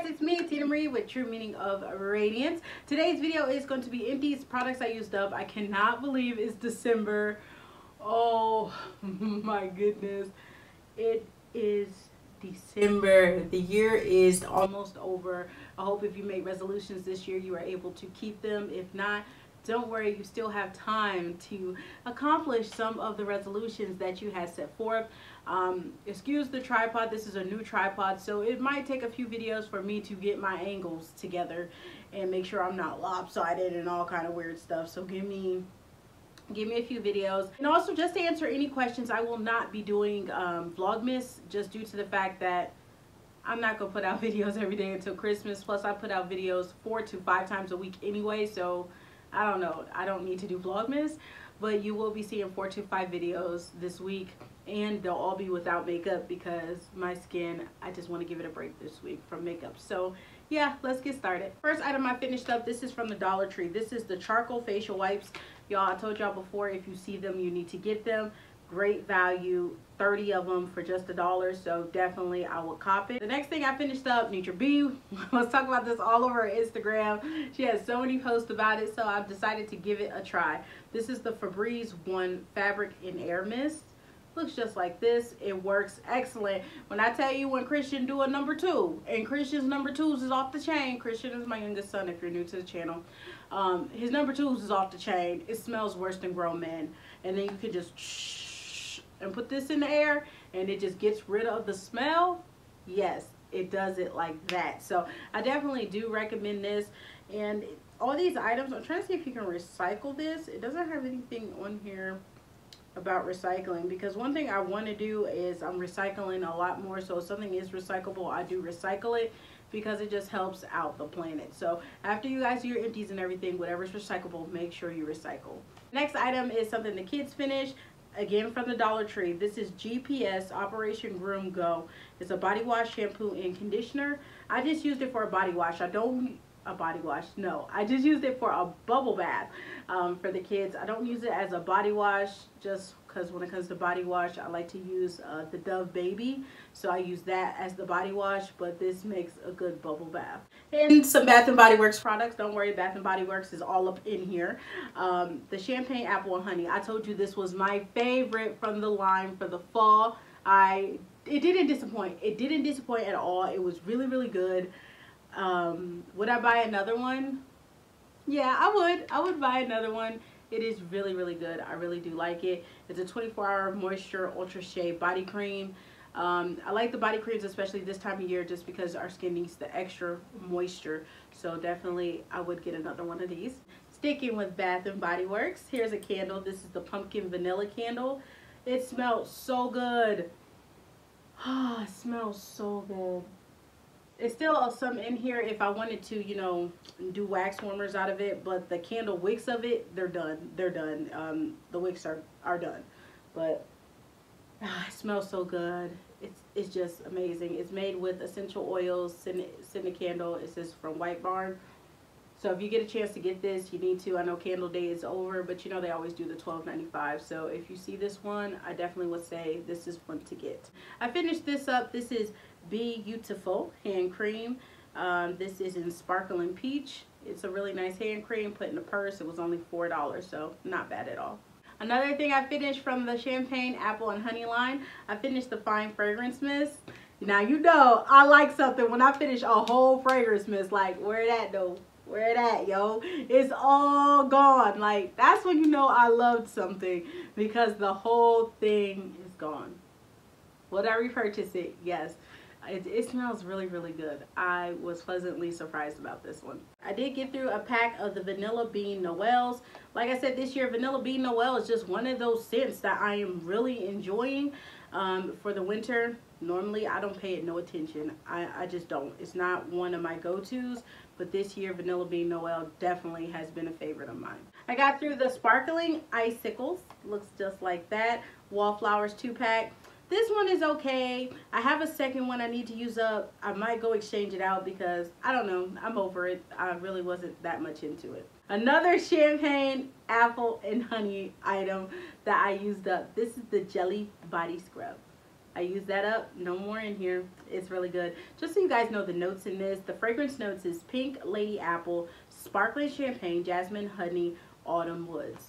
guys, it's me, Tina Marie, with True Meaning of Radiance. Today's video is going to be Empties products I used up. I cannot believe it's December. Oh my goodness. It is December. The year is almost over. I hope if you made resolutions this year, you are able to keep them. If not, don't worry, you still have time to accomplish some of the resolutions that you had set forth. Excuse the tripod, this is a new tripod, so it might take a few videos for me to get my angles together and make sure I'm not lopsided and all kind of weird stuff. So give me a few videos. And also, just to answer any questions, I will not be doing Vlogmas, just due to the fact that I'm not gonna put out videos every day until Christmas. Plus I put out videos 4 to 5 times a week anyway, so I don't know, I don't need to do Vlogmas. But you will be seeing 4 to 5 videos this week, and they'll all be without makeup because my skin, I just want to give it a break this week from makeup. So yeah, let's get started. First item I finished up, this is from the Dollar Tree. This is the charcoal facial wipes. Y'all, I told y'all before, if you see them, you need to get them. Great value, 30 of them for just $1, so definitely I would cop it. The next thing I finished up, Nutra B. Let's talk about this all over her Instagram. She has so many posts about it, so I've decided to give it a try. This is the Febreze One Fabric in Air Mist. Looks just like this. It works excellent. When I tell you, when Christian do a number 2, and Christian's number 2s is off the chain. Christian is my youngest son if you're new to the channel. His number 2s is off the chain. It smells worse than grown men. And then you can just and put this in the air and it just gets rid of the smell. Yes, it does it like that. So I definitely do recommend this. And all these items, I'm trying to see if you can recycle this. It doesn't have anything on here about recycling, because one thing I want to do is I'm recycling a lot more. So if something is recyclable, I do recycle it, because it just helps out the planet. So after you guys do your empties and everything, whatever's recyclable, make sure you recycle. Next item is something the kids finish. Again, from the Dollar Tree. This is GPS Operation Groom Go. It's a body wash, shampoo, and conditioner. I just used it for a body wash. I just used it for a bubble bath for the kids. I don't use it as a body wash, just because when it comes to body wash, I like to use the Dove Baby. So I use that as the body wash, but this makes a good bubble bath. And some Bath & Body Works products. Don't worry, Bath & Body Works is all up in here. The Champagne Apple and Honey. I told you this was my favorite from the line for the fall. It didn't disappoint. It didn't disappoint at all. It was really, really good. Would I buy another one? Yeah, I would buy another one. It is really, really good. I really do like it. It's a 24-hour moisture ultra shea body cream. I like the body creams, especially this time of year, just because our skin needs the extra moisture. So definitely I would get another one of these. Sticking with Bath & Body Works, here's a candle. This is the pumpkin vanilla candle. It smells so good. Ah, it smells so good. It's still some in here if I wanted to, you know, do wax warmers out of it, but the candle wicks of it, they're done. They're done. The wicks are done. But it smells so good. It's just amazing. It's made with essential oils, scented candle. It says from White Barn. So if you get a chance to get this, you need to. I know candle day is over, but you know they always do the $12.95. So if you see this one, I definitely would say this is one to get. I finished this up. This is Be Beautiful hand cream. This is in Sparkling Peach. It's a really nice hand cream. Put in a purse. It was only $4, so not bad at all. Another thing I finished from the Champagne Apple and Honey line, I finished the Fine Fragrance Mist. Now you know I like something when I finish a whole fragrance mist. Like, where that though? Where that, yo? It's all gone. Like, that's when you know I loved something, because the whole thing is gone. Would I repurchase it? Yes. It smells really, really good. I was pleasantly surprised about this one. I did get through a pack of the Vanilla Bean Noels. Like I said, this year Vanilla Bean Noel is just one of those scents that I am really enjoying for the winter. Normally I don't pay it no attention. I just don't. It's not one of my go-tos, but this year Vanilla Bean Noel definitely has been a favorite of mine. I got through the Sparkling Icicles. Looks just like that. Wallflowers 2-pack. This one is okay. I have a second one I need to use up. I might go exchange it out because, I don't know, I'm over it. I really wasn't that much into it. Another Champagne Apple and Honey item that I used up. This is the Jelly Body Scrub. I use that up, no more in here. It's really good. Just so you guys know the notes in this, the fragrance notes is pink lady apple, sparkling champagne, jasmine, honey, autumn woods.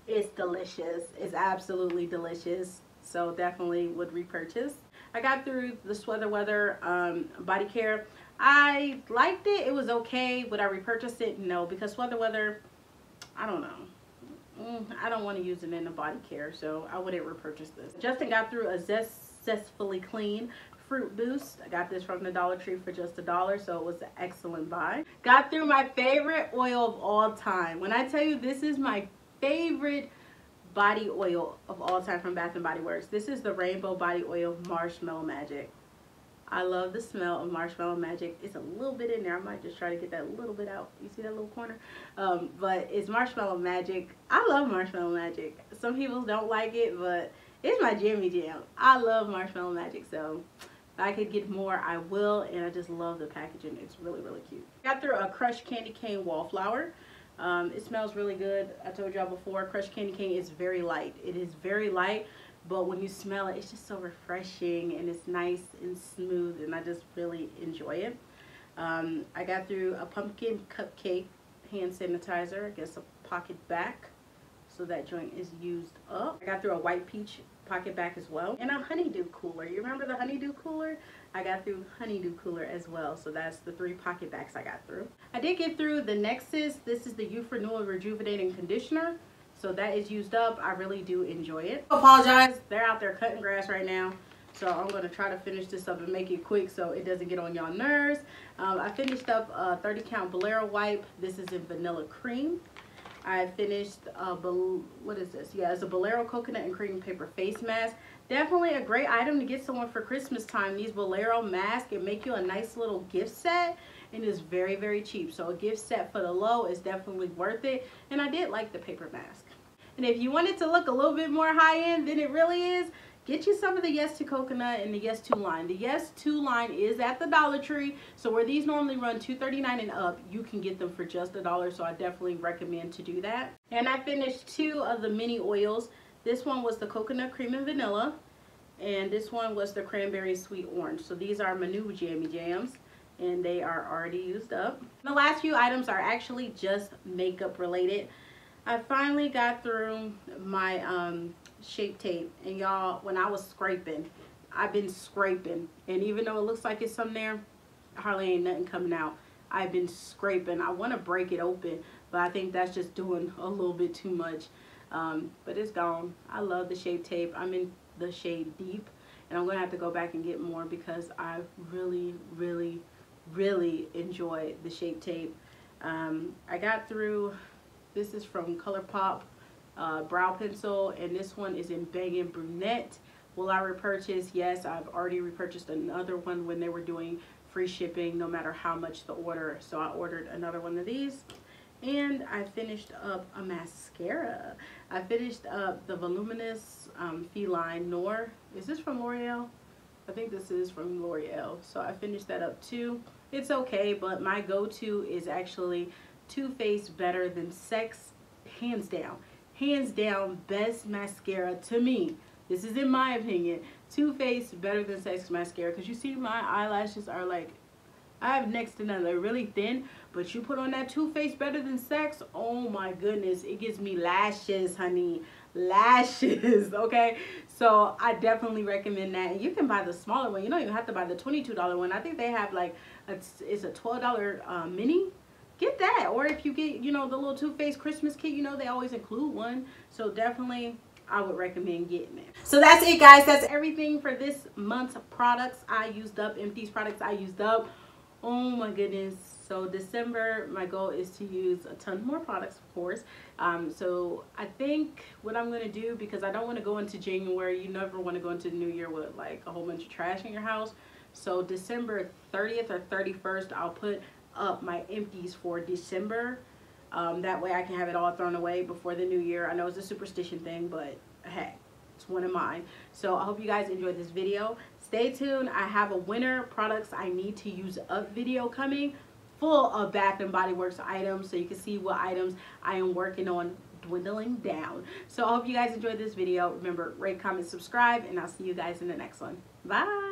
It's delicious. It's absolutely delicious. So definitely would repurchase. I got through the Sweather Weather body care. I liked it. It was okay. Would I repurchase it? No, because Sweather Weather, I don't know. I don't want to use it in a body care, so I wouldn't repurchase this. Justin got through a Zestfully Clean Fruit Boost. I got this from the Dollar Tree for just $1, so it was an excellent buy. Got through my favorite oil of all time. When I tell you this is my favorite body oil of all time from Bath & Body Works, this is the Rainbow Body Oil Marshmallow Magic. I love the smell of Marshmallow Magic. It's a little bit in there. I might just try to get that little bit out. You see that little corner? But it's Marshmallow Magic. I love Marshmallow Magic. Some people don't like it, but it's my jammy jam. I love Marshmallow Magic, so if I could get more, I will, and I just love the packaging. It's really, really cute. Got through a crushed candy cane wallflower. It smells really good. I told y'all before, crushed candy cane is very light. It is very light. But when you smell it, it's just so refreshing and it's nice and smooth, and I just really enjoy it. I got through a pumpkin cupcake hand sanitizer, I guess a pocket back, so that joint is used up. I got through a white peach pocket back as well, and a honeydew cooler. You remember the honeydew cooler? I got through honeydew cooler as well, so that's the 3 pocket backs I got through. I did get through the Nexus. This is the Youth Renewal Rejuvenating Conditioner. So that is used up. I really do enjoy it. I apologize. They're out there cutting grass right now. So I'm going to try to finish this up and make it quick so it doesn't get on y'all nerves. I finished up a 30 count Bolero wipe. This is in vanilla cream. I finished, what is this? Yeah, it's a Bolero coconut and cream paper face mask. Definitely a great item to get someone for Christmas time. These Bolero masks, it make you a nice little gift set. And it's very, very cheap. So a gift set for the low is definitely worth it. And I did like the paper mask. And if you want it to look a little bit more high-end than it really is, get you some of the Yes to Coconut and the Yes to line. The Yes to line is at the Dollar Tree. So where these normally run $2.39 and up, you can get them for just $1. So I definitely recommend to do that. And I finished 2 of the mini oils. This one was the coconut cream and vanilla. And this one was the cranberry sweet orange. So these are my new jammy jams, and they are already used up. The last few items are actually just makeup related. I finally got through my Shape Tape, and y'all, when I was scraping, I've been scraping, and even though it looks like it's some there, hardly ain't nothing coming out. I've been scraping. I want to break it open, but I think that's just doing a little bit too much. But it's gone. I love the Shape Tape. I'm in the shade Deep, and I'm going to have to go back and get more because I really, really, really enjoy the Shape Tape. I got through, this is from ColourPop brow pencil, and this one is in Bangin' Brunette. Will I repurchase? Yes, I've already repurchased another one when they were doing free shipping no matter how much the order, so I ordered another one of these. And I finished up a mascara. I finished up the Voluminous Feline Noir. Is this from L'Oreal? I think this is from L'Oreal. So I finished that up too. It's okay, but my go-to is actually Too Faced Better Than Sex, hands down. Hands down, best mascara to me. This is in my opinion. Too Faced Better Than Sex mascara. Because you see my eyelashes are like, I have next to none. They're really thin. But you put on that Too Faced Better Than Sex, oh my goodness. It gives me lashes, honey. Lashes, okay? So I definitely recommend that. And you can buy the smaller one. You don't even have to buy the $22 one. I think they have like, it's a $12 mini. Get that. Or if you get, you know, the little Too Faced Christmas kit, you know, they always include one. So definitely, I would recommend getting it. So that's it, guys. That's everything for this month's products I used up. Empties products I used up. Oh my goodness. So December, my goal is to use a ton more products, of course. So I think what I'm going to do, because I don't want to go into January, you never want to go into the new year with like a whole bunch of trash in your house. So December 30th or 31st, I'll put up my empties for December. That way I can have it all thrown away before the new year. I know it's a superstition thing, but hey, it's one of mine. So I hope you guys enjoyed this video. Stay tuned. I have a winter products I need to use up video coming, full of Bath & Body Works items, so you can see what items I am working on dwindling down. So I hope you guys enjoyed this video. Remember, rate, comment, subscribe, and I'll see you guys in the next one. Bye.